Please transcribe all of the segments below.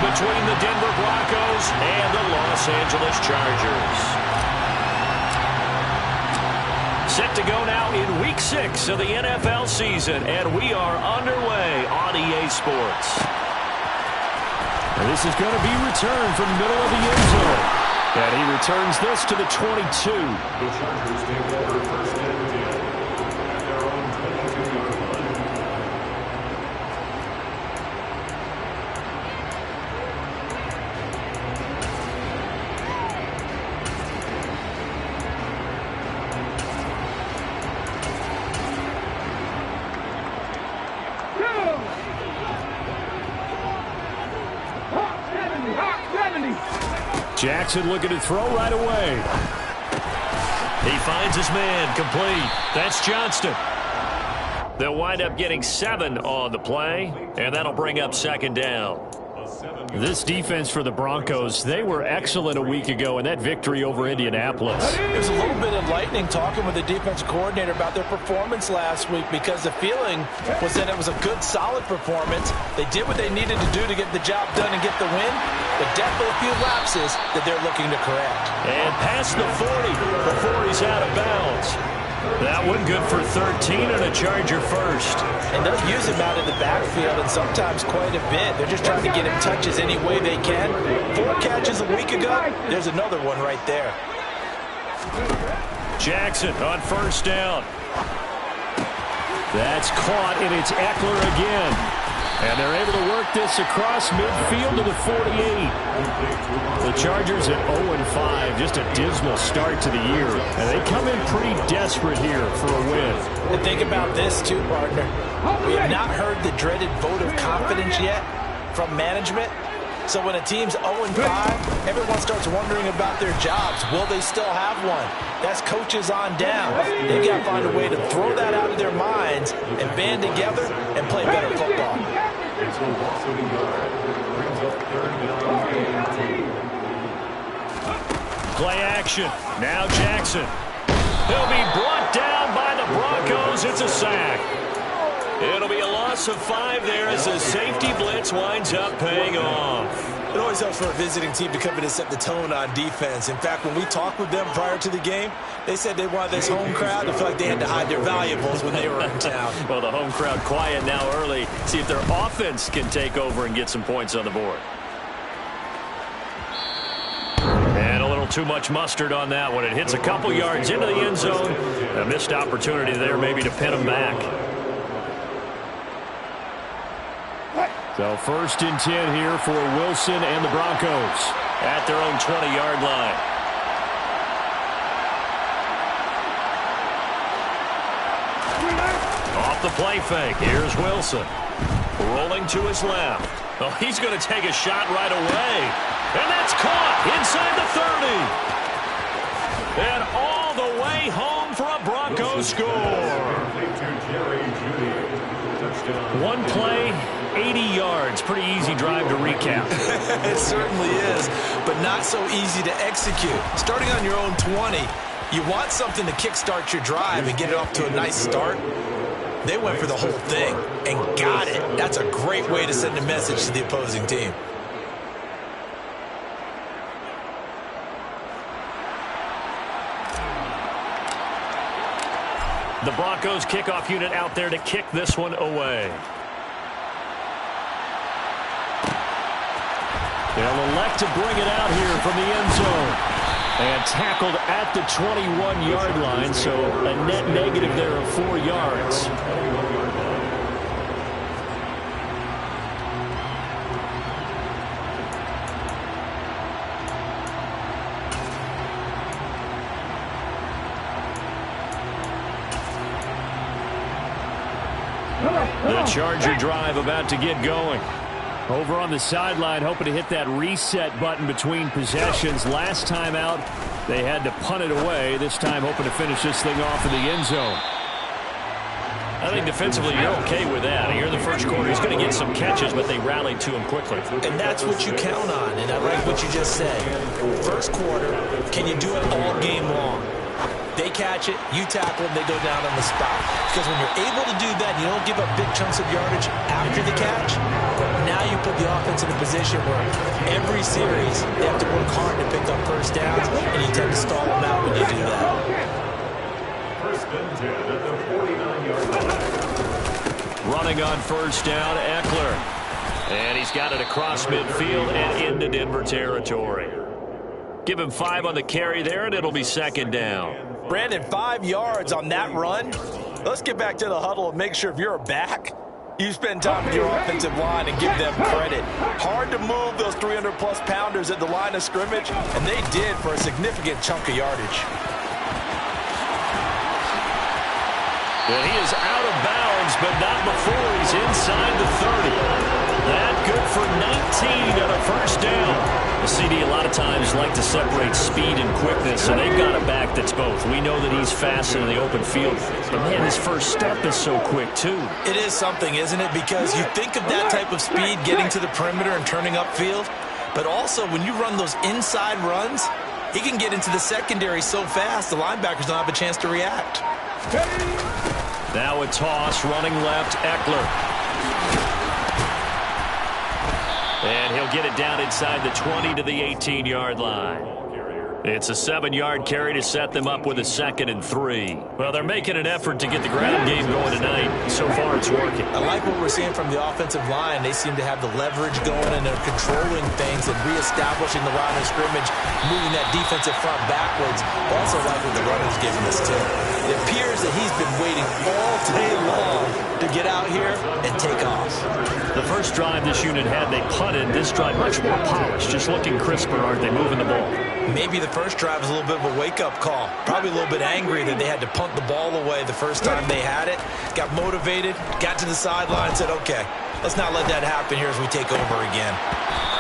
between the Denver Broncos and the Los Angeles Chargers. Set to go now in Week 6 of the NFL season, and we are underway on EA Sports. And this is going to be returned from the middle of the end zone. And he returns this to the 22. The Chargers take over first and 10 at their own 22-yard line. Jackson looking to throw right away. He finds his man, complete. That's Johnston. They'll wind up getting 7 on the play, and that'll bring up second down. This defense for the Broncos, they were excellent a week ago in that victory over Indianapolis. It was a little bit enlightening talking with the defensive coordinator about their performance last week, because the feeling was that it was a good, solid performance. They did what they needed to do to get the job done and get the win, but definitely a few lapses that they're looking to correct. And past the 40 before he's out of bounds. That one good for 13 and a Charger first. And they'll use him out in the backfield, and sometimes quite a bit. They're just trying to get him touches any way they can. 4 catches a week ago. There's another one right there. Jackson on first down. That's caught, and it's Eckler again. And they're able to work this across midfield to the 48. The Chargers at 0-5, just a dismal start to the year. And they come in pretty desperate here for a win. And think about this too, partner. We have not heard the dreaded vote of confidence yet from management. So when a team's 0-5, everyone starts wondering about their jobs. Will they still have one? That's coaches on down. They've got to find a way to throw that out of their minds and band together and play better football. Play action. Now Jackson. He'll be brought down by the Broncos. It's a sack. It'll be a loss of 5 there as the safety blitz winds up paying off. It always helps for a visiting team to come in and set the tone on defense. In fact, when we talked with them prior to the game, they said they wanted this home crowd to feel like they had to hide their valuables when they were in town. Well, the home crowd quiet now early. See if their offense can take over and get some points on the board. And a little too much mustard on that one. It hits a couple yards into the end zone. A missed opportunity there maybe to pin them back. So first and 10 here for Wilson and the Broncos at their own 20-yard line. Off the play fake. Here's Wilson. Rolling to his left. Oh, he's going to take a shot right away. And that's caught inside the 30. And all the way home for a Broncos score. One play, 80 yards. Pretty easy drive to recap. It certainly is, but not so easy to execute. Starting on your own 20, you want something to kickstart your drive and get it off to a nice start. They went for the whole thing and got it. That's a great way to send a message to the opposing team. The Broncos kickoff unit out there to kick this one away. They'll elect to bring it out here from the end zone. And tackled at the 21-yard line, so a net negative there of 4 yards. The Charger drive about to get going. Over on the sideline, hoping to hit that reset button between possessions. Last time out, they had to punt it away. This time, hoping to finish this thing off in the end zone. I think defensively you're okay with that. Here in the first quarter, he's going to get some catches, but they rallied to him quickly. And that's what you count on, and I like what you just said. First quarter, can you do it all game long? They catch it, you tackle them, they go down on the spot. Because when you're able to do that, and you don't give up big chunks of yardage after the catch, now you put the offense in a position where every series they have to work hard to pick up first downs, and you tend to stall them out when you do that. First and 10 at the 49-yard line. Running on first down, Eckler. And he's got it across midfield and into Denver territory. Give him 5 on the carry there, and it'll be second down. Brandon, 5 yards on that run. Let's get back to the huddle and make sure if you're a back, you spend time with your offensive line and give them credit. Hard to move those 300-plus pounders at the line of scrimmage, and they did for a significant chunk of yardage. And he is out of bounds, but not before he's inside the 30. That good for 19 on a first down. The CD a lot of times like to separate speed and quickness, and they've got a back that's both. We know that he's fast in the open field, but man, his first step is so quick too. It is something, isn't it? Because you think of that type of speed getting to the perimeter and turning upfield, but also when you run those inside runs, he can get into the secondary so fast the linebackers don't have a chance to react. Now a toss, running left, Eckler. And he'll get it down inside the 20 to the 18-yard line. It's a 7-yard carry to set them up with a 2nd and 3. Well, they're making an effort to get the ground game going tonight. So far, it's working. I like what we're seeing from the offensive line. They seem to have the leverage going, and they're controlling things and reestablishing the line of scrimmage, moving that defensive front backwards. I also like what the runner's giving us, too. It appears that he's been waiting all day long to get out here and take off. The first drive this unit had, they punted. This drive, much more polished, just looking crisper, aren't they, moving the ball? Maybe the first drive was a little bit of a wake-up call. Probably a little bit angry that they had to punt the ball away the first time they had it. Got motivated, got to the sideline, said, okay, let's not let that happen here as we take over again.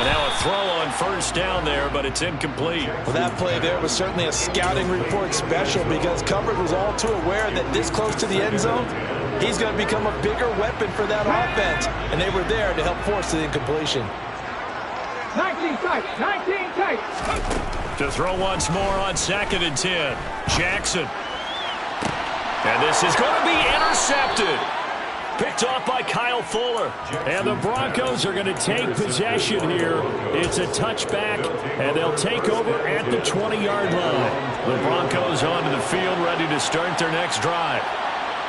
And now a throw on first down there, but it's incomplete. Well, that play there was certainly a scouting report special because coverage was all too aware that this close to the end zone, he's going to become a bigger weapon for that offense, and they were there to help force the incompletion. 19 tight, 19 tight. To throw once more on 2nd and 10. Jackson. And this is going to be intercepted. Picked off by Kyle Fuller. And the Broncos are going to take possession here. It's a touchback, and they'll take over at the 20-yard line. The Broncos onto the field, ready to start their next drive.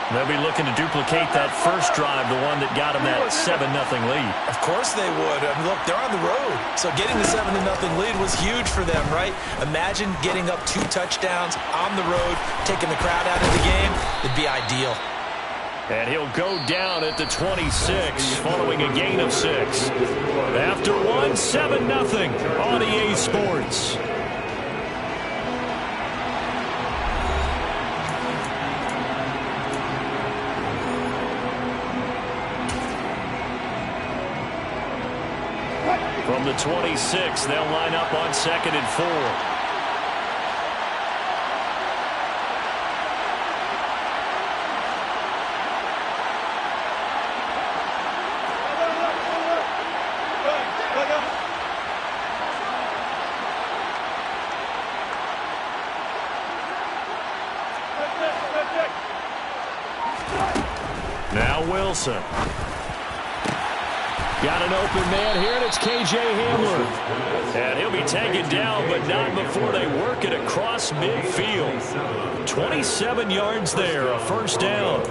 They'll be looking to duplicate that first drive, the one that got them that 7-0 lead. Of course they would. I mean, look, they're on the road. So getting the 7-0 lead was huge for them, right? Imagine getting up 2 touchdowns on the road, taking the crowd out of the game. It'd be ideal. And he'll go down at the 26, following a gain of 6. After one, 7-0 on EA Sports. From the 26, they'll line up on 2nd and 4. Now Wilson. Got an open man here, and it's K.J. Hamler. And he'll be taken down, but not before they work it across midfield. 27 yards there, a first down.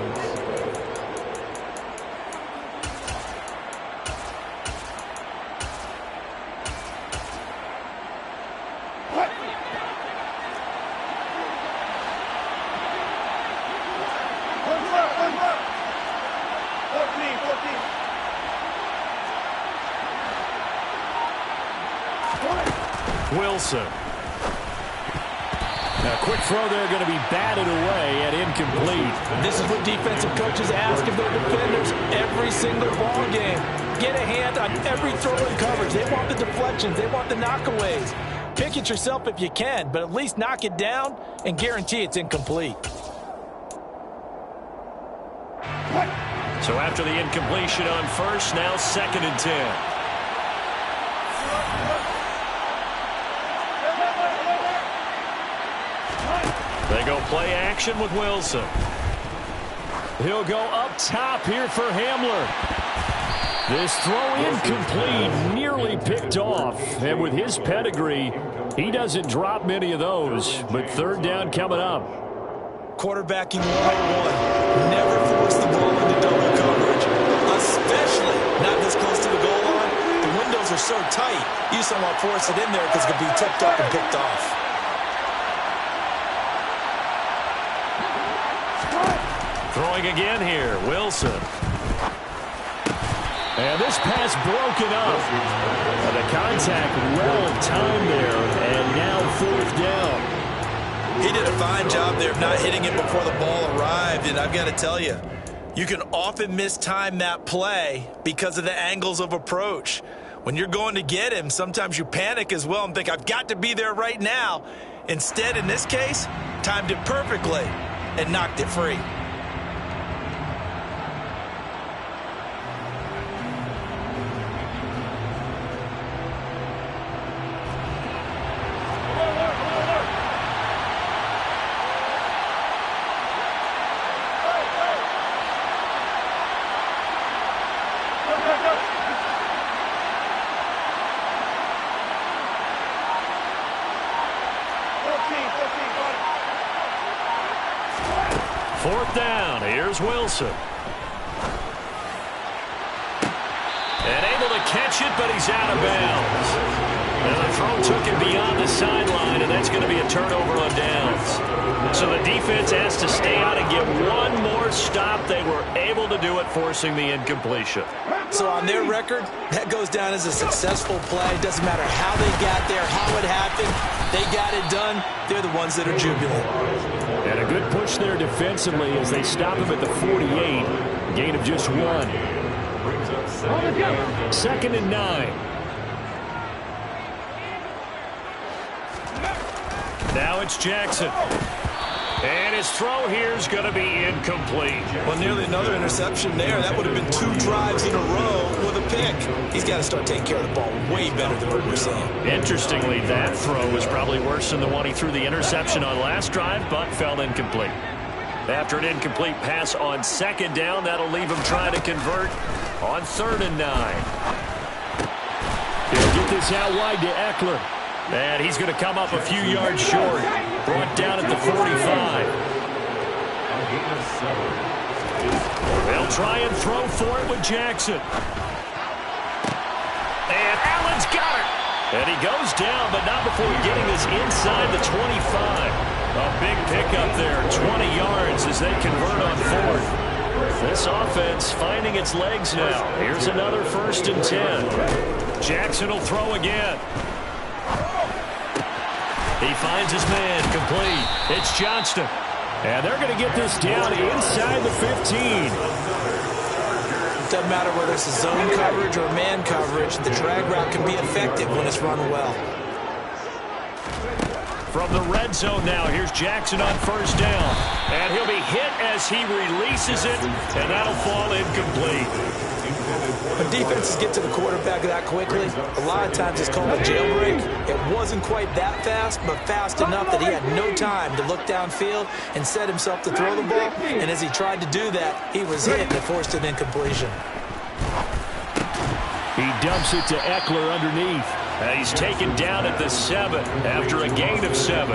Wilson. A quick throw there, going to be batted away and incomplete. This is what defensive coaches ask of their defenders every single ball game. Get a hand on every throw in coverage. They want the deflections. They want the knockaways. Pick it yourself if you can, but at least knock it down and guarantee it's incomplete. So after the incompletion on first, now 2nd and 10. They go play action with Wilson. He'll go up top here for Hamler. This throw incomplete, nearly picked off. And with his pedigree, he doesn't drop many of those. But third down coming up. Quarterbacking 101. Never force the ball into double coverage, especially not this close to the goal line. The windows are so tight, you just don't want to force it in there because it could be tipped up and picked off. Throwing again here, Wilson. And this pass broken up. The contact well timed there, and now fourth down. He did a fine job there of not hitting it before the ball arrived, and I've got to tell you, you can often mistime that play because of the angles of approach. When you're going to get him, sometimes you panic as well and think, I've got to be there right now. Instead, in this case, timed it perfectly and knocked it free. Fourth down, here's Wilson. And able to catch it, but he's out of bounds. And the throw took him beyond the sideline, and that's going to be a turnover on downs. So the defense has to stay out and get one more stop. They were able to do it, forcing the incompletion. So on their record, that goes down as a successful play. Doesn't matter how they got there, how it happened. They got it done. They're the ones that are jubilant. And a good push there defensively as they stop him at the 48. Gain of just one. Second and 9. Now it's Jackson. And his throw here is going to be incomplete. Well, nearly another interception there. That would have been 2 drives in a row with a pick. He's got to start taking care of the ball way better than what we're seeing. Interestingly, that throw was probably worse than the one he threw the interception on last drive, but fell incomplete. After an incomplete pass on second down, that'll leave him trying to convert on 3rd and 9. He'll get this out wide to Eckler. And he's going to come up a few yards short. Brought down at the 45. They'll try and throw for it with Jackson. And Allen's got it. And he goes down, but not before getting this inside the 25. A big pickup there, 20 yards as they convert on 4th. This offense finding its legs now. Here's another 1st and 10. Jackson will throw again. He finds his man, complete. It's Johnston. And they're going to get this down inside the 15. Doesn't matter whether it's a zone coverage or man coverage, the drag route can be effective when it's run well. From the red zone now, here's Jackson on 1st down. And he'll be hit as he releases it, and that'll fall incomplete. When defenses get to the quarterback that quickly, a lot of times it's called a jailbreak. It wasn't quite that fast, but fast enough that he had no time to look downfield and set himself to throw the ball. And as he tried to do that, he was hit and forced an incompletion. He dumps it to Eckler underneath. And he's taken down at the 7 after a gain of 7.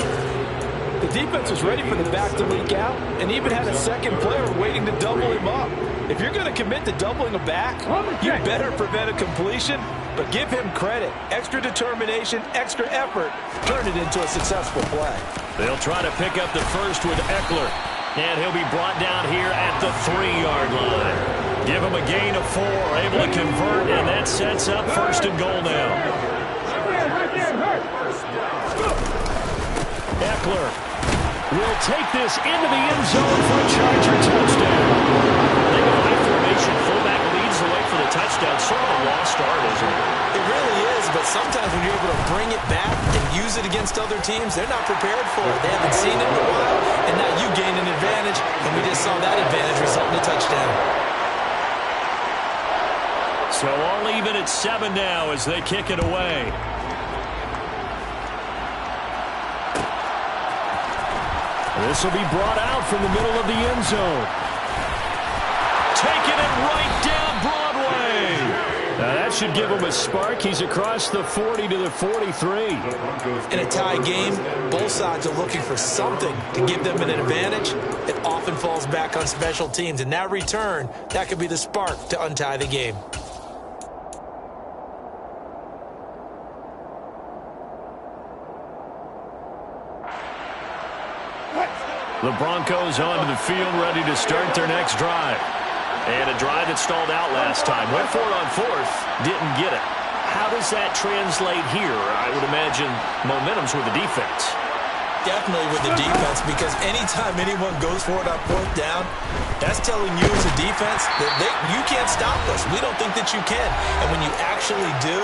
The defense was ready for the back to leak out and even had a second player waiting to double him up. If you're going to commit to doubling a back, you better prevent a completion, but give him credit. Extra determination, extra effort, turn it into a successful play. They'll try to pick up the first with Eckler, and he'll be brought down here at the 3-yard line. Give him a gain of 4, able to convert, and that sets up 1st and goal now. Eckler will take this into the end zone for a Charger touchdown. They go high formation. Fullback leads the way for the touchdown. Sort of a lost start, isn't it? It really is, but sometimes when you're able to bring it back and use it against other teams, they're not prepared for it. They haven't seen it in a while, and now you gain an advantage, and we just saw that advantage result in a touchdown. So all even at 7 now as they kick it away. This will be brought out from the middle of the end zone. Taking it right down Broadway. Now that should give him a spark. He's across the 40 to the 43. In a tie game, both sides are looking for something to give them an advantage. It often falls back on special teams. And that return, that could be the spark to untie the game. The Broncos onto the field, ready to start their next drive. And a drive that stalled out last time. Went for it on fourth, didn't get it. How does that translate here? I would imagine momentum's with the defense. Definitely with the defense, because anytime anyone goes for it on fourth down, that's telling you as a defense that you can't stop us. We don't think that you can. And when you actually do,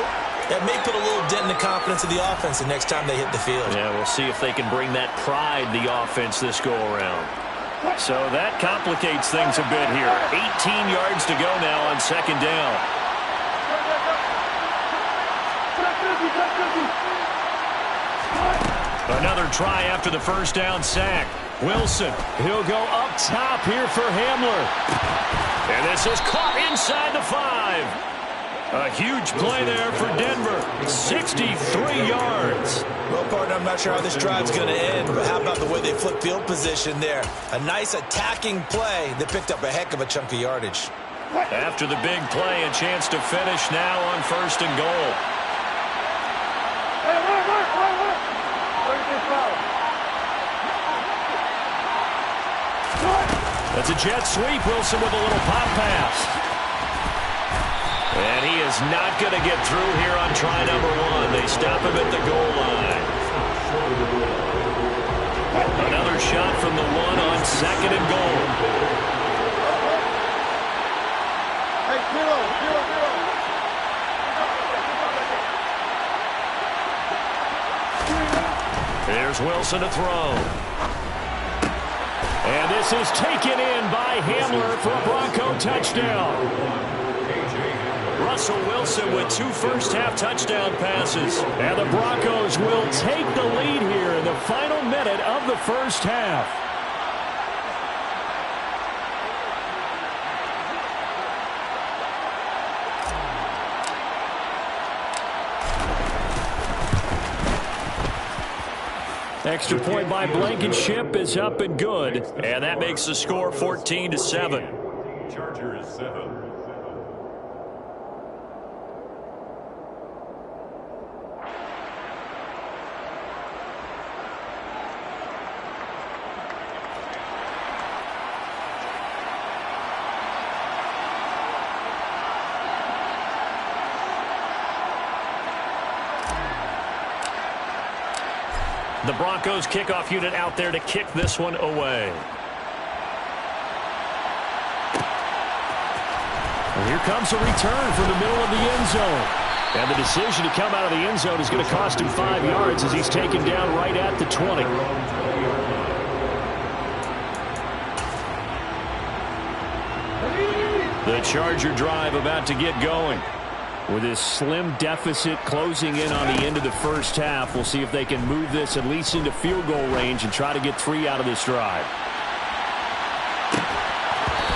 that may put a little dent in the confidence of the offense the next time they hit the field. Yeah, we'll see if they can bring that pride, the offense, this go-around. So that complicates things a bit here. 18 yards to go now on second down. Another try after the first down sack. Wilson, he'll go up top here for Hamler. And this is caught inside the 5. A huge play there for Denver. 63 yards. Well, partner, I'm not sure how this drive's going to end, but how about the way they flip field position there? A nice attacking play that picked up a heck of a chunk of yardage. After the big play, a chance to finish now on first and goal. That's a jet sweep. Wilson with a little pop pass. And he is not going to get through here on try number 1. They stop him at the goal line. Another shot from the 1 on second and goal. There's Wilson to throw. And this is taken in by Hamler for a Bronco touchdown. Russell Wilson with 2 first-half touchdown passes. And the Broncos will take the lead here in the final minute of the first half. Extra point by Blankenship is up and good. And that makes the score 14-7. Chargers 7. The Broncos kickoff unit out there to kick this one away. And here comes a return from the middle of the end zone. And the decision to come out of the end zone is going to cost him 5 yards as he's taken down right at the 20. The Charger drive about to get going. With this slim deficit closing in on the end of the first half, we'll see if they can move this at least into field goal range and try to get 3 out of this drive.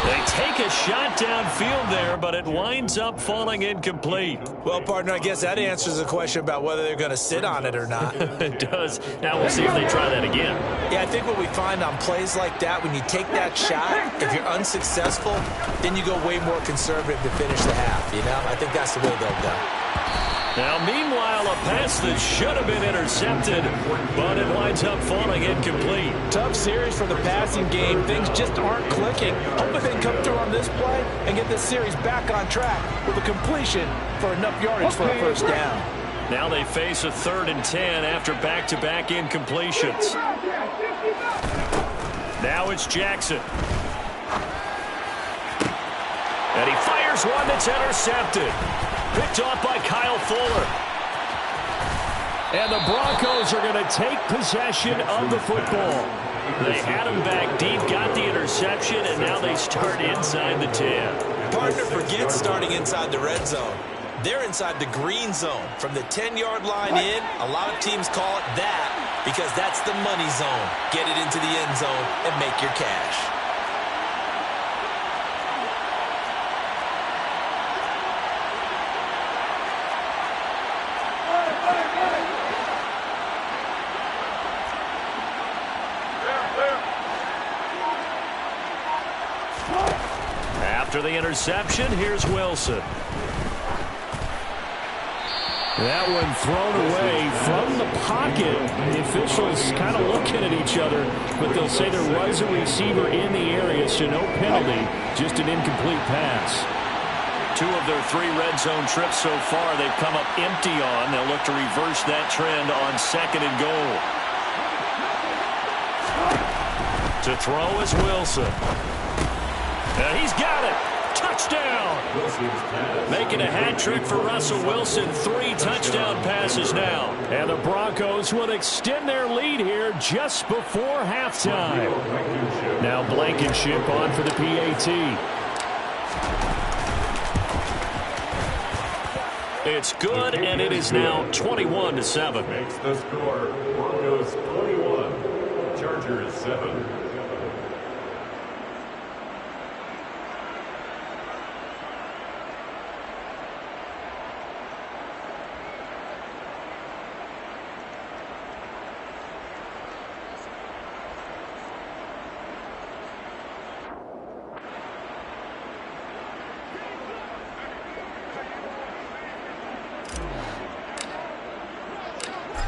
They take a shot downfield there, but it winds up falling incomplete. Well, partner, I guess that answers the question about whether they're going to sit on it or not. It does. Now we'll see if they try that again. Yeah, I think what we find on plays like that, when you take that shot, if you're unsuccessful, then you go way more conservative to finish the half, you know? I think that's the way they'll go. Now, meanwhile, a pass that should have been intercepted, but it winds up falling incomplete. Tough series for the passing game. Things just aren't clicking. Hoping they can come through on this play and get this series back on track with a completion for enough yardage for a first down. Now they face a 3rd and 10 after back-to-back incompletions. Now it's Jackson. And he fires one that's intercepted. Picked off by Kyle Fuller. And the Broncos are going to take possession of the football. They had him back deep, got the interception, and now they start inside the 10. Partner, forget starting inside the red zone. They're inside the green zone. From the 10-yard line in, a lot of teams call it that. because that's the money zone. Get it into the end zone and make your cash. After the interception, here's Wilson. That one thrown away from the pocket. The officials kind of looking at each other, but they'll say there was a receiver in the area, so no penalty, just an incomplete pass. 2 of their 3 red zone trips so far they've come up empty on. They'll look to reverse that trend on 2nd and goal. To throw is Wilson. And he's got it. Touchdown. Making a hat trick for Russell Wilson. 3 touchdown passes now. And the Broncos will extend their lead here just before halftime. Now Blankenship on for the PAT. It's good, and it is now 21-7. Makes the score. Broncos 21, Chargers 7.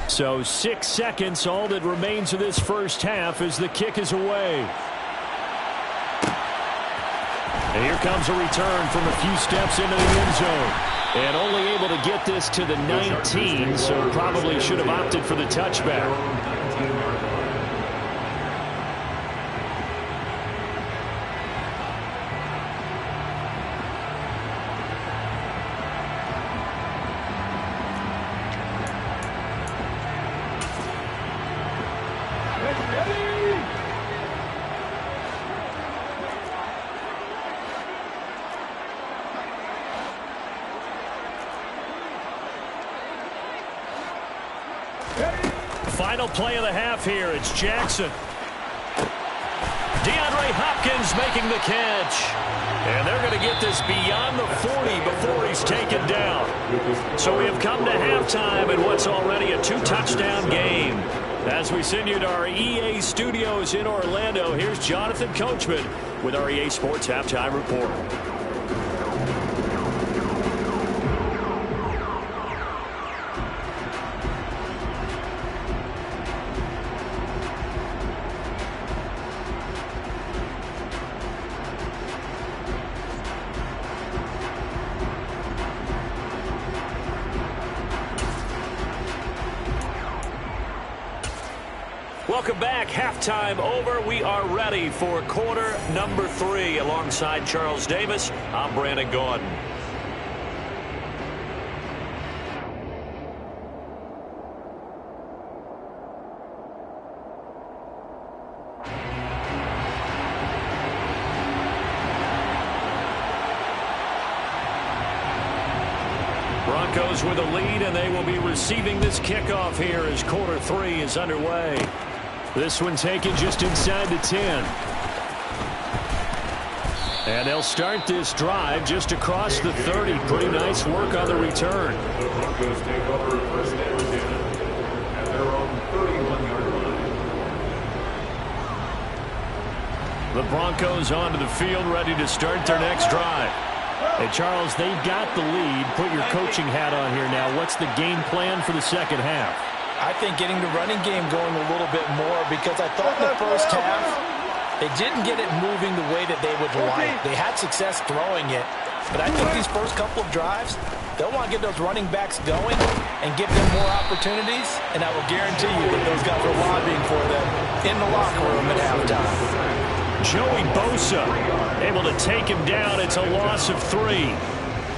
So 6 seconds, all that remains of this first half as the kick is away. And here comes a return from a few steps into the end zone. And only able to get this to the 19, so probably should have opted for the touchback. Final play of the half here. It's Jackson. DeAndre Hopkins making the catch. And they're going to get this beyond the 40 before he's taken down. So we have come to halftime in what's already a 2-touchdown game. As we send you to our EA studios in Orlando, here's Jonathan Coachman with our EA Sports Halftime Report. Welcome back. Halftime over. We are ready for quarter number 3. Alongside Charles Davis, I'm Brandon Gordon. Broncos with a lead, and they will be receiving this kickoff here as quarter 3 is underway. This one taken just inside the 10. And they'll start this drive just across the 30. Pretty nice work on the return. The Broncos take over first and 10 at their own 31-yard line. The Broncos onto the field, ready to start their next drive. Hey, Charles, they've got the lead. Put your coaching hat on here now. What's the game plan for the second half? I think getting the running game going a little bit more, because I thought in the first half they didn't get it moving the way that they would like. They had success throwing it, but I think these first couple of drives, they'll want to get those running backs going and give them more opportunities, and I will guarantee you that those guys are lobbying for them in the locker room at halftime. Joey Bosa able to take him down. It's a loss of 3.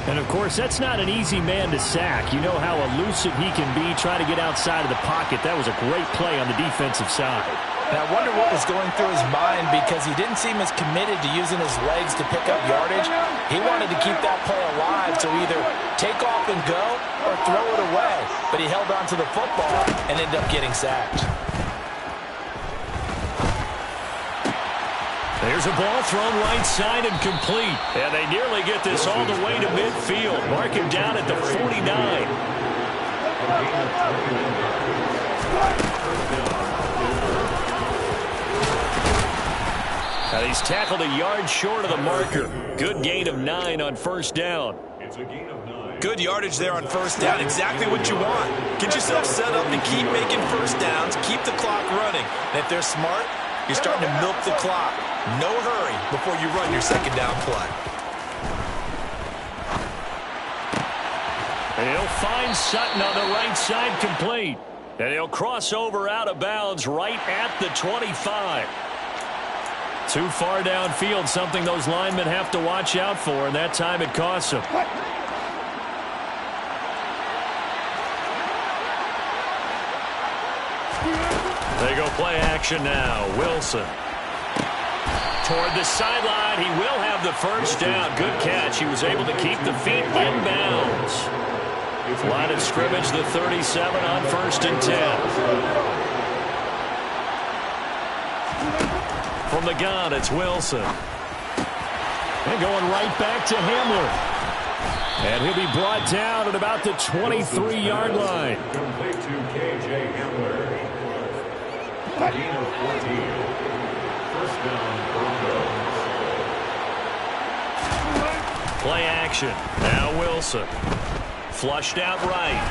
And, of course, that's not an easy man to sack. You know how elusive he can be, trying to get outside of the pocket. That was a great play on the defensive side. And I wonder what was going through his mind, because he didn't seem as committed to using his legs to pick up yardage. He wanted to keep that play alive, so either take off and go or throw it away. But he held on to the football and ended up getting sacked. There's a ball thrown right side and complete. And they nearly get this all the way to midfield. Mark him down at the 49. Now he's tackled a yard short of the marker. Good gain of 9 on first down. It's a gain of 9. Good yardage there on first down. Exactly what you want. Get yourself set up and keep making first downs. Keep the clock running. And if they're smart, you're starting to milk the clock. No hurry before you run your second down play. And he'll find Sutton on the right side complete. And he'll cross over out of bounds right at the 25. Too far downfield, something those linemen have to watch out for, and that time it costs them. They go play action now. Wilson. Toward the sideline, he will have the first down. Good catch. He was able to keep the feet in bounds. Line of scrimmage, the 37 on first and 10. From the gun, it's Wilson. And going right back to Hamler. And he'll be brought down at about the 23-yard line. Complete to K.J. Hamler. Gain of 14. First down, Broncos. Play action. Now Wilson. Flushed out right.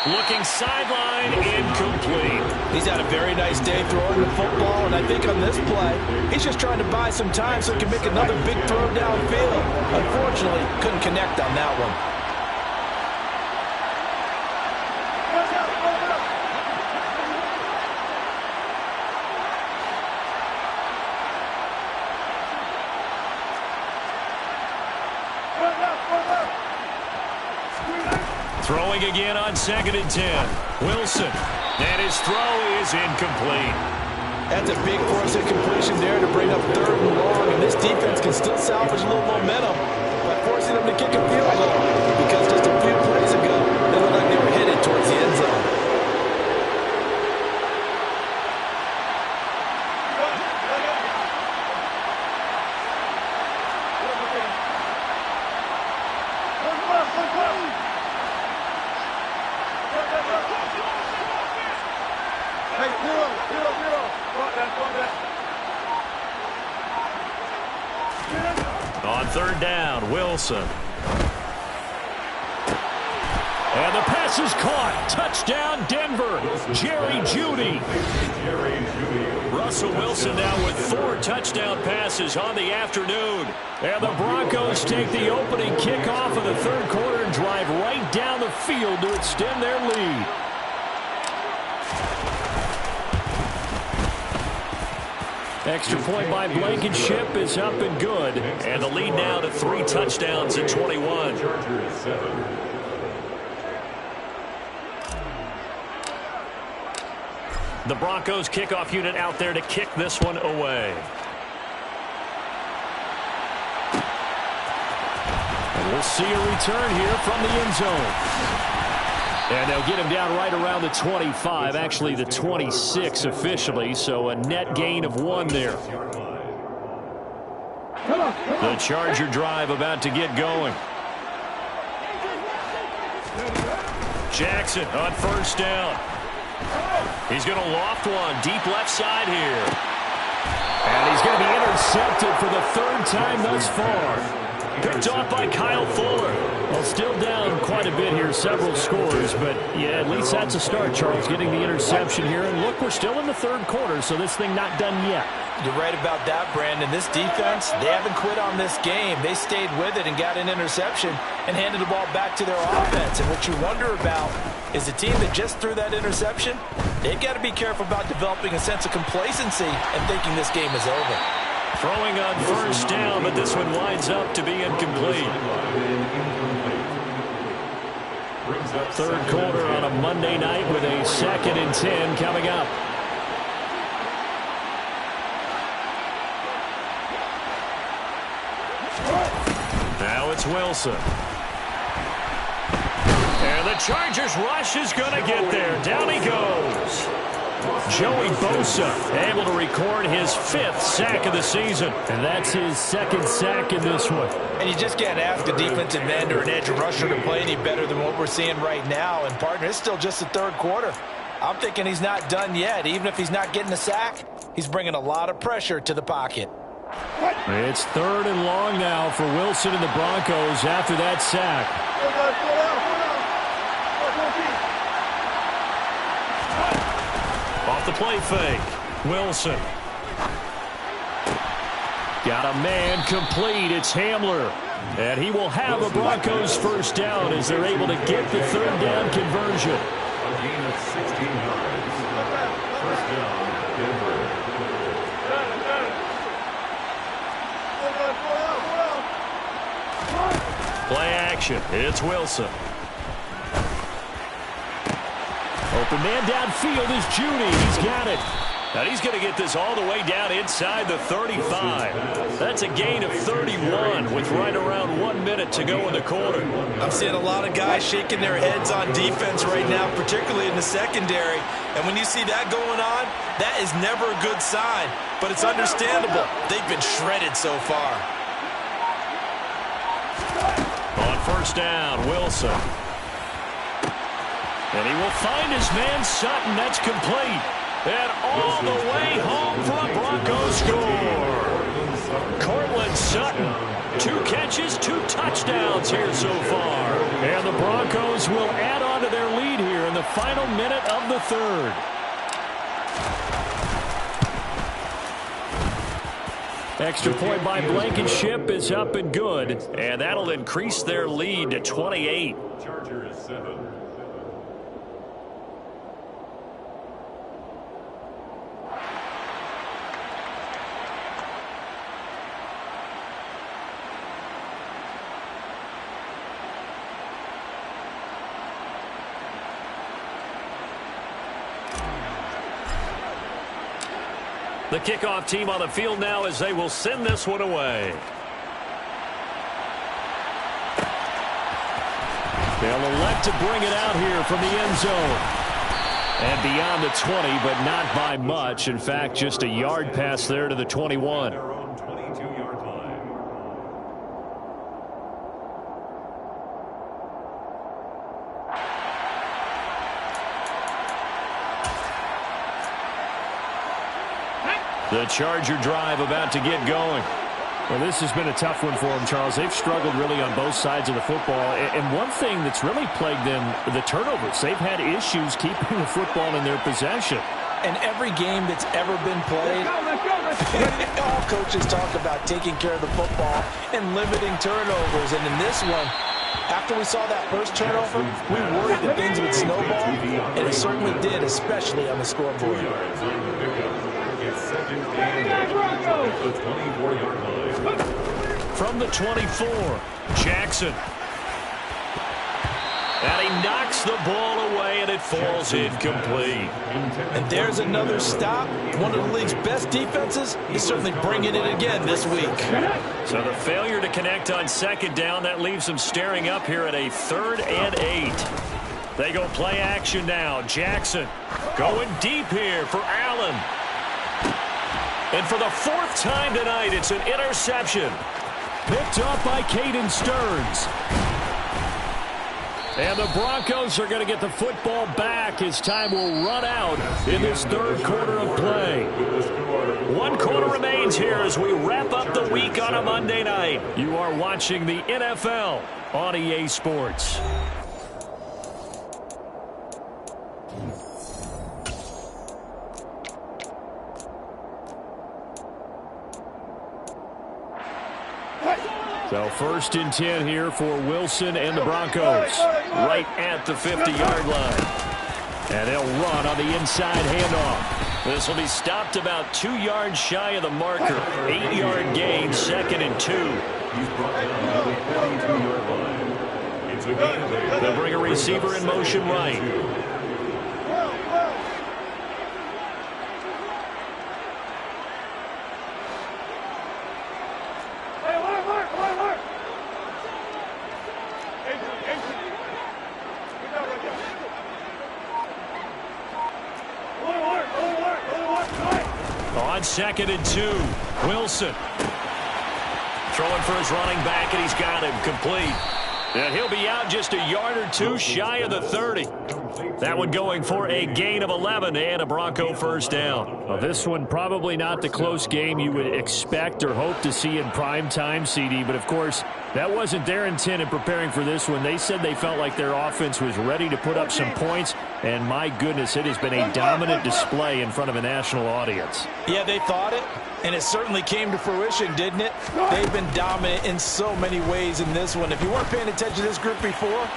Looking sideline, incomplete. He's had a very nice day throwing the football, and I think on this play, he's just trying to buy some time so he can make another big throw downfield. Unfortunately, couldn't connect on that one. Throwing again on second and 10. Wilson. And his throw is incomplete. That's a big force of completion there to bring up third and long. And this defense can still salvage a little momentum by forcing them to kick a field goal. Because just a few plays ago, they looked like they were headed towards the end zone. On third down, Wilson. And the pass is caught. Touchdown, Denver. Jerry Jeudy. Russell Wilson now with 4 touchdown passes on the afternoon. And the Broncos take the opening kickoff of the third quarter and drive right down the field to extend their lead. Extra point by Blankenship is up and good. And the lead now to 3 touchdowns at 21. Chargers 7. The Broncos kickoff unit out there to kick this one away. And we'll see a return here from the end zone. And they'll get him down right around the 25, actually the 26 officially, so a net gain of 1 there. The Charger drive about to get going. Jackson on first down. He's going to loft one deep left side here. And he's going to be intercepted for the 3rd time thus far. Picked off by Kyle Fuller. Well, still down quite a bit here, several scores, but yeah, at least that's a start, Charles, getting the interception here. And look, we're still in the 3rd quarter, so this thing not done yet. You're right about that, Brandon. This defense, they haven't quit on this game. They stayed with it and got an interception and handed the ball back to their offense. And what you wonder about is the team that just threw that interception, they've got to be careful about developing a sense of complacency and thinking this game is over. Throwing on first down, but this one winds up to be incomplete. 3rd quarter on a Monday night with a 2nd and 10 coming up. Now it's Wilson. And the Chargers rush is going to get there. Down he goes. Joey Bosa able to record his 5th sack of the season. And that's his 2nd sack in this one. And you just can't ask a defensive end or an edge rusher to play any better than what we're seeing right now. And, partner, it's still just the 3rd quarter. I'm thinking he's not done yet. Even if he's not getting a sack, he's bringing a lot of pressure to the pocket. It's 3rd and long now for Wilson and the Broncos after that sack. Off the play fake. Wilson. Got a man complete. It's Hamler. And he will have a Broncos 1st down as they're able to get the 3rd down conversion. A gain of 16 yards. 1st down, Denver. Play action. It's Wilson. Open man downfield is Judy. He's got it. And he's going to get this all the way down inside the 35. That's a gain of 31 with right around 1 minute to go in the quarter. I'm seeing a lot of guys shaking their heads on defense right now, particularly in the secondary. And when you see that going on, that is never a good sign. But it's understandable. They've been shredded so far. On 1st down, Wilson. And he will find his man Sutton. That's complete. And all the way home for a Broncos score. Cortland Sutton. 2 catches, 2 touchdowns here so far. And the Broncos will add on to their lead here in the final minute of the 3rd. Extra point by Blankenship is up and good. And that'll increase their lead to 28. Chargers 7. The kickoff team on the field now as they will send this one away. They'll elect to bring it out here from the end zone. And beyond the 20, but not by much. In fact, just a yard pass there to the 21. Their own 22-yard line. The Charger drive about to get going. Well, this has been a tough one for them, Charles. They've struggled really on both sides of the football. And one thing that's really plagued them, the turnovers. They've had issues keeping the football in their possession. And every game that's ever been played, all coaches talk about taking care of the football and limiting turnovers. And in this one, after we saw that first turnover, we worried that things would snowball, and it certainly did, especially on the scoreboard. From the 24, Jackson. And he knocks the ball away, and it falls incomplete. And there's another stop. One of the league's best defenses is certainly bringing it again this week. So the failure to connect on 2nd down, that leaves them staring up here at a 3rd and 8. They go play action now. Jackson going deep here for Allen. And for the 4th time tonight, it's an interception. Picked up by Caden Stearns. And the Broncos are going to get the football back as time will run out in this 3rd quarter of play. 1 quarter remains here as we wrap up the week on a Monday night. You are watching the NFL on EA Sports. So 1st and 10 here for Wilson and the Broncos. Right at the 50-yard line. And they'll run on the inside handoff. This will be stopped about 2 yards shy of the marker. 8-yard gain, 2nd and 2. He's brought down to the 42-yard line. It's a gain of 8. They'll bring a receiver in motion right. On 2nd and 2, Wilson. Throwing for his running back, and he's got him complete. And he'll be out just a yard or two shy of the 30. That one going for a gain of 11 and a Bronco first down. Well, this one probably not the close game you would expect or hope to see in prime time, CD. But, of course, that wasn't their intent in preparing for this one. They said they felt like their offense was ready to put up some points. And, my goodness, it has been a dominant display in front of a national audience. Yeah, they thought it, and it certainly came to fruition, didn't it? They've been dominant in so many ways in this one. If you weren't paying attention to this group before,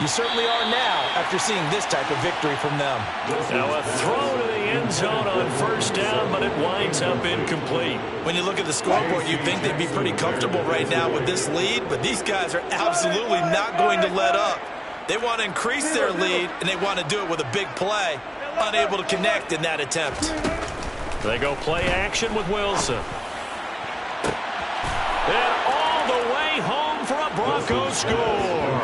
you certainly are now after seeing this type of victory from them. Now a throw to the end zone on first down, but it winds up incomplete. When you look at the scoreboard, you'd think they'd be pretty comfortable right now with this lead, but these guys are absolutely not going to let up. They want to increase their lead, and they want to do it with a big play. Unable to connect in that attempt. They go play action with Wilson. And all the way home for a Broncos score.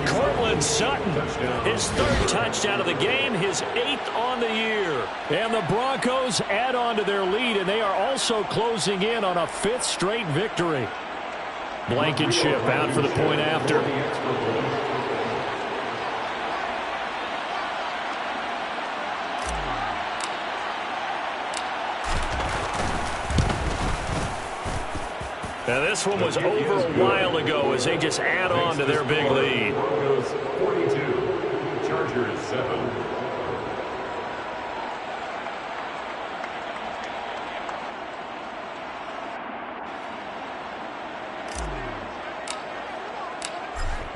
Cortland Sutton, his 3rd touchdown of the game, his 8th on the year. And the Broncos add on to their lead, and they are also closing in on a 5th straight victory. Blankenship out for the point after. Now this one was over a while ago as they just add on to their big lead. Broncos 42, Chargers 7.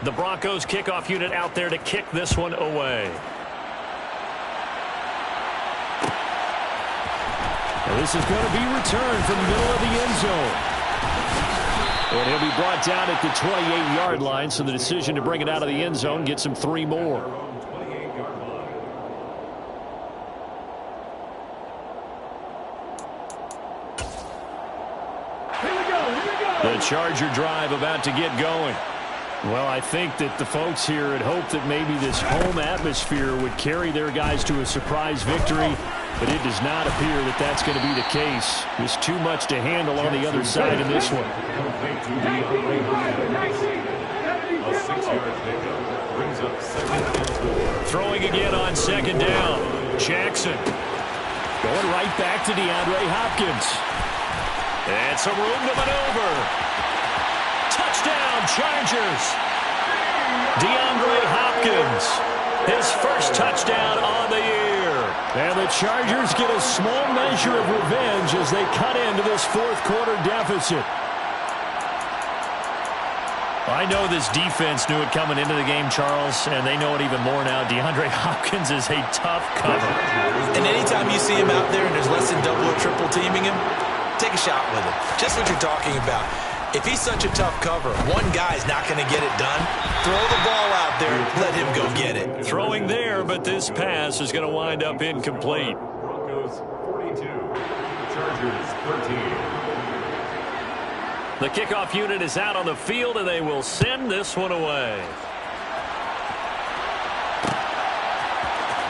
The Broncos kickoff unit out there to kick this one away. Well, this is going to be returned from the middle of the end zone. And he'll be brought down at the 28-yard line, so the decision to bring it out of the end zone gets him 3 more. The Charger drive about to get going. Well, I think that the folks here had hoped that maybe this home atmosphere would carry their guys to a surprise victory, but it does not appear that that's going to be the case. There's too much to handle on the other side in this one. Throwing again on 2nd down. Jackson. Going right back to DeAndre Hopkins. And some room to maneuver. Touchdown, Chargers. DeAndre Hopkins. His 1st touchdown on the year. And the Chargers get a small measure of revenge as they cut into this 4th quarter deficit. I know this defense knew it coming into the game, Charles, and they know it even more now. DeAndre Hopkins is a tough cover. And anytime you see him out there and there's less than double or triple teaming him, take a shot with him. Just what you're talking about. If he's such a tough cover, one guy's not going to get it done. Throw the ball out there, let him go get it. Throwing there, but this pass is going to wind up incomplete. Broncos 42, Chargers 13. The kickoff unit is out on the field, and they will send this one away.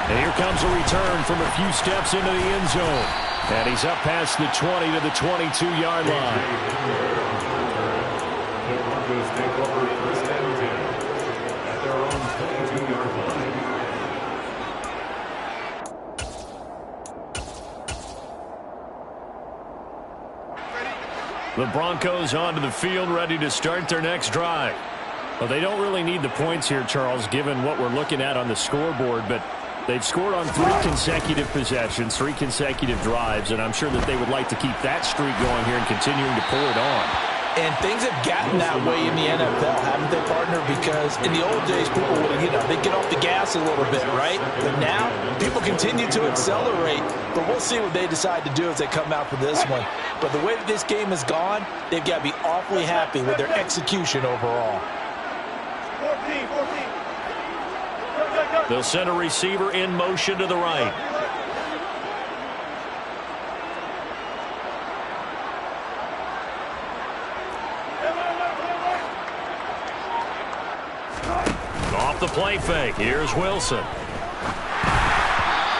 And here comes a return from a few steps into the end zone. And he's up past the 20 to the 22-yard line. The Broncos take over 1st and 10 at their own 22-yard line. The Broncos onto the field, ready to start their next drive. Well, they don't really need the points here, Charles, given what we're looking at on the scoreboard, but they've scored on 3 consecutive possessions, 3 consecutive drives, and I'm sure that they would like to keep that streak going here and continuing to pull it on. And things have gotten that way in the NFL, haven't they, partner? Because in the old days, people would, they'd get off the gas a little bit, right? But now, people continue to accelerate. But we'll see what they decide to do as they come out for this one. But the way that this game has gone, they've got to be awfully happy with their execution overall. 14. They'll send a receiver in motion to the right. Off the play fake. Here's Wilson.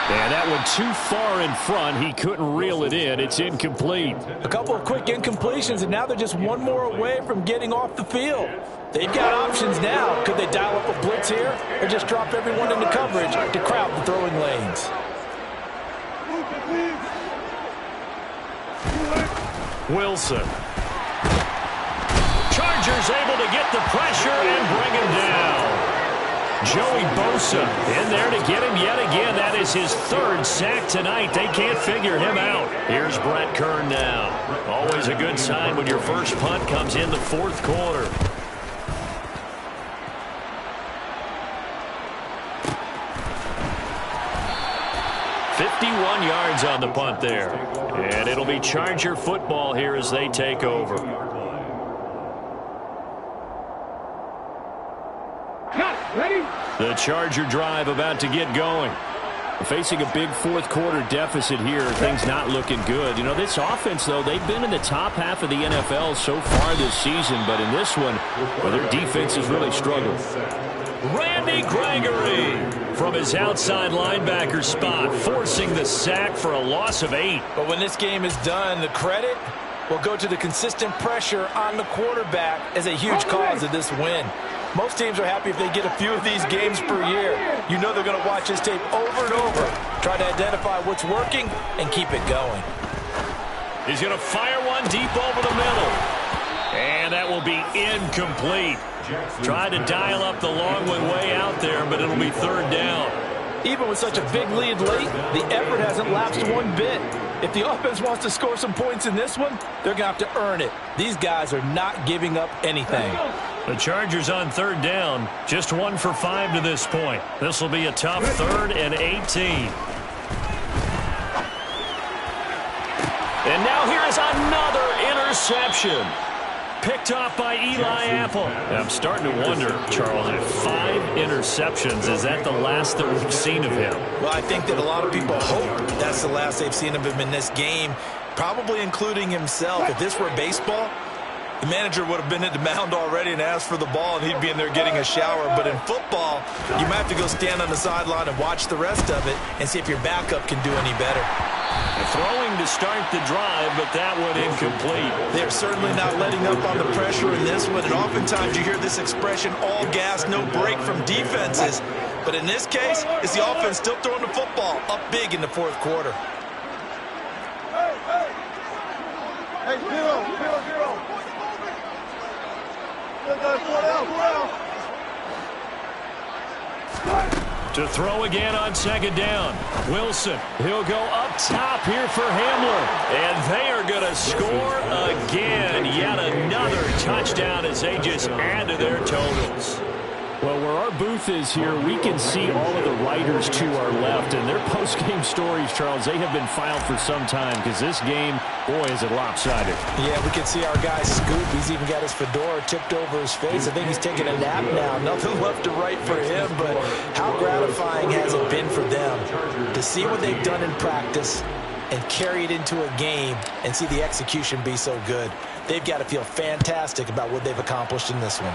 And that one too far in front. He couldn't reel it in. It's incomplete. A couple of quick incompletions, and now they're just one more away from getting off the field. They've got options now. Could they dial up a blitz here or just drop everyone into coverage to crowd the throwing lanes? Wilson. Chargers able to get the pressure and bring him down. Joey Bosa in there to get him yet again. That is his third sack tonight. They can't figure him out. Here's Brett Kern now. Always a good sign when your first punt comes in the fourth quarter. "51 yards on the punt there. And it'll be Charger football here as they take over. The Charger drive about to get going. Facing a big fourth quarter deficit here, things not looking good. You know, this offense, though, they've been in the top half of the NFL so far this season, but in this one, well, their defense has really struggled. Randy Gregory from his outside linebacker spot, forcing the sack for a loss of 8. But when this game is done, the credit will go to the consistent pressure on the quarterback as a huge cause of this win. Most teams are happy if they get a few of these games per year. You know they're going to watch this tape over and over, try to identify what's working, and keep it going. He's going to fire one deep over the middle. And that will be incomplete. Tried to dial up the long one way out there, but it'll be third down. Even with such a big lead late, the effort hasn't lapsed one bit. If the offense wants to score some points in this one, they're going to have to earn it. These guys are not giving up anything. The Chargers on third down, just 1 for 5 to this point. This will be a tough 3rd and 18. And now here is another interception. Picked off by Eli Apple. I'm starting to wonder, Charles, if 5 interceptions, is that the last that we've seen of him? Well, I think that a lot of people hope that's the last they've seen of him in this game, probably including himself. If this were baseball, the manager would have been at the mound already and asked for the ball, and he'd be in there getting a shower. But in football, you might have to go stand on the sideline and watch the rest of it and see if your backup can do any better. Throwing to start the drive, but that one incomplete. They're certainly not letting up on the pressure in this one, and oftentimes you hear this expression, all gas, no break from defenses. But in this case, it's the offense still throwing the football up big in the fourth quarter. Hey, zero. To throw again on second down. Wilson, he'll go up top here for Hamler. And they are going to score again. Yet another touchdown as they just add to their totals. Well, where our booth is here, we can see all of the writers to our left, and their post-game stories, Charles, they have been filed for some time because this game, boy, is it lopsided. Yeah, we can see our guy Scoop. He's even got his fedora tipped over his face. I think he's taking a nap now. Nothing left to write for him, but how gratifying has it been for them to see what they've done in practice and carry it into a game and see the execution be so good. They've got to feel fantastic about what they've accomplished in this one.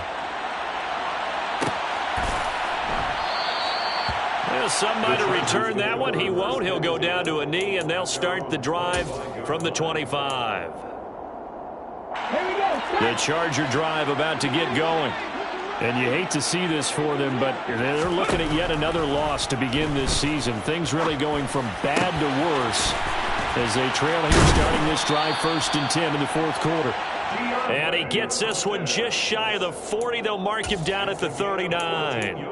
Some might have returned that one. He won't. He'll go down to a knee, and they'll start the drive from the 25. The Charger drive about to get going. And you hate to see this for them, but they're looking at yet another loss to begin this season. Things really going from bad to worse as they trail here starting this drive 1st and 10 in the fourth quarter. And he gets this one just shy of the 40. They'll mark him down at the 39.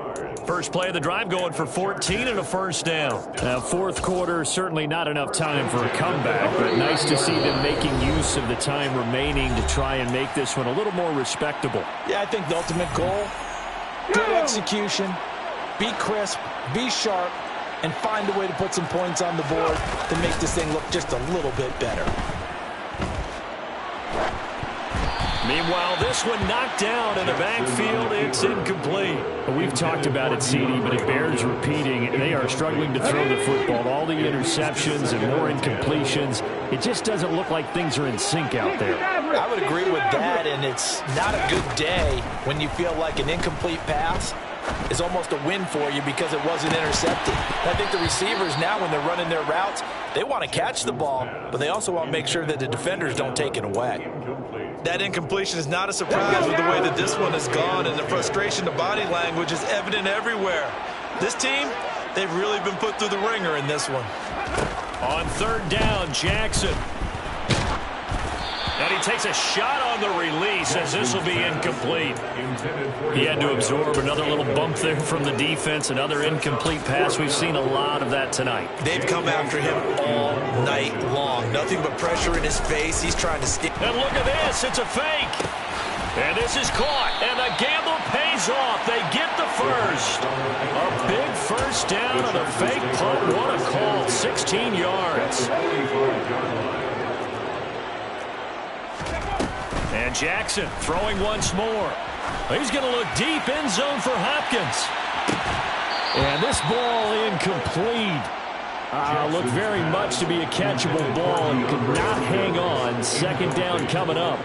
First play of the drive going for 14 and a first down. Fourth quarter, certainly not enough time for a comeback, but nice to see them making use of the time remaining to try and make this one a little more respectable. Yeah, I think the ultimate goal, good execution, be crisp, be sharp, and find a way to put some points on the board to make this thing look just a little bit better. Meanwhile, this one knocked down in the backfield. It's incomplete. We've talked about it, CD, but it bears repeating. They are struggling to throw the football. All the interceptions and more incompletions. It just doesn't look like things are in sync out there. I would agree with that, and it's not a good day when you feel like an incomplete pass is almost a win for you because it wasn't intercepted. I think the receivers now, when they're running their routes, they want to catch the ball, but they also want to make sure that the defenders don't take it away. That incompletion is not a surprise with the way that this one has gone, and the frustration, the body language is evident everywhere. This team, they've really been put through the ringer in this one. On third down, Jackson. And he takes a shot on the release as this will be incomplete. He had to absorb another little bump there from the defense. Another incomplete pass. We've seen a lot of that tonight. They've come after him all night long. Nothing but pressure in his face. He's trying to stick. And look at this. It's a fake. And this is caught. And the gamble pays off. They get the first. A big first down on a fake punt. What a call. 16 yards. And Jackson throwing once more. He's going to look deep, end zone for Hopkins. And this ball incomplete. Looked very much to be a catchable ball. You could not hang on. Second down coming up.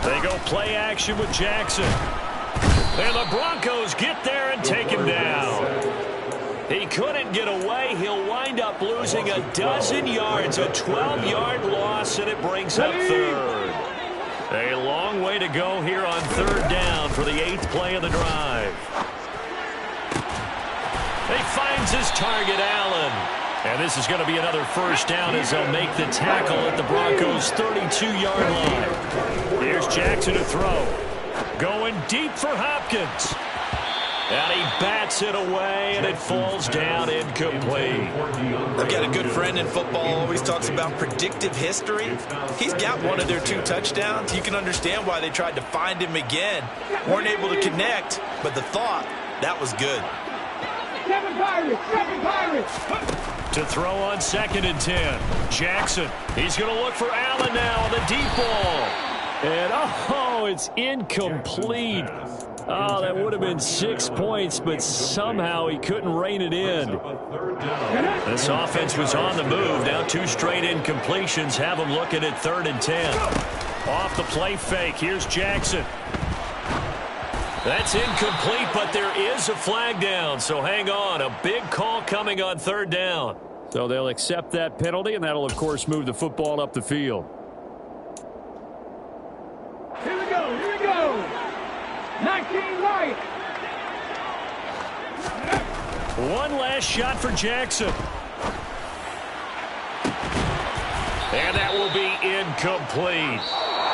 They go play action with Jackson. And the Broncos get there and take him down. He couldn't get away. He'll wind up losing a dozen yards, a 12-yard loss, and it brings up third. A long way to go here on third down for the 8th play of the drive. He finds his target, Allen. And this is going to be another first down as they'll make the tackle at the Broncos' 32-yard line. Here's Jackson to throw. Going deep for Hopkins. And he bats it away, and it falls down incomplete. I've got a good friend in football, always talks about predictive history. He's got one of their 2 touchdowns. You can understand why they tried to find him again. Weren't able to connect, but the thought, that was good. To throw on 2nd and 10. Jackson, he's going to look for Allen now on the deep ball. And, it's incomplete. Oh, that would have been 6 points, but somehow he couldn't rein it in. This offense was on the move. Now 2 straight incompletions have them looking at 3rd and 10. Off the play fake. Here's Jackson. That's incomplete, but there is a flag down, so hang on. A big call coming on 3rd down. So they'll accept that penalty, and that'll, of course, move the football up the field. Here we go. 19 right. One last shot for Jackson. And that will be incomplete.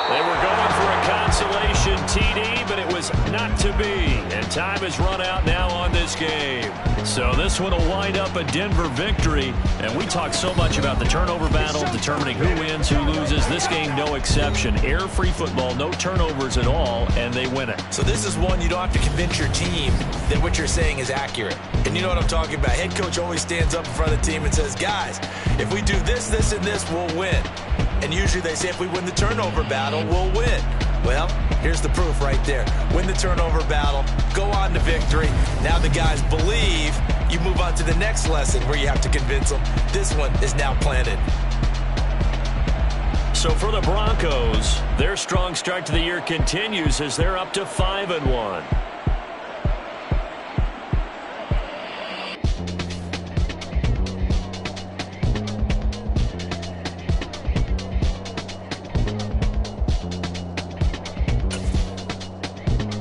They were going for a consolation TD, but it was not to be. And time has run out now on this game. So this one will wind up a Denver victory. And we talk so much about the turnover battle, determining who wins, who loses. This game, no exception. Error-free football, no turnovers at all, and they win it. So this is one you don't have to convince your team that what you're saying is accurate. And you know what I'm talking about. Head coach always stands up in front of the team and says, guys, if we do this, this, and this, we'll win. And usually they say if we win the turnover battle, we'll win. Well, here's the proof right there. Win the turnover battle, go on to victory. Now the guys believe. You move on to the next lesson where you have to convince them. This one is now planted. So for the Broncos, their strong start to the year continues as they're up to 5-1.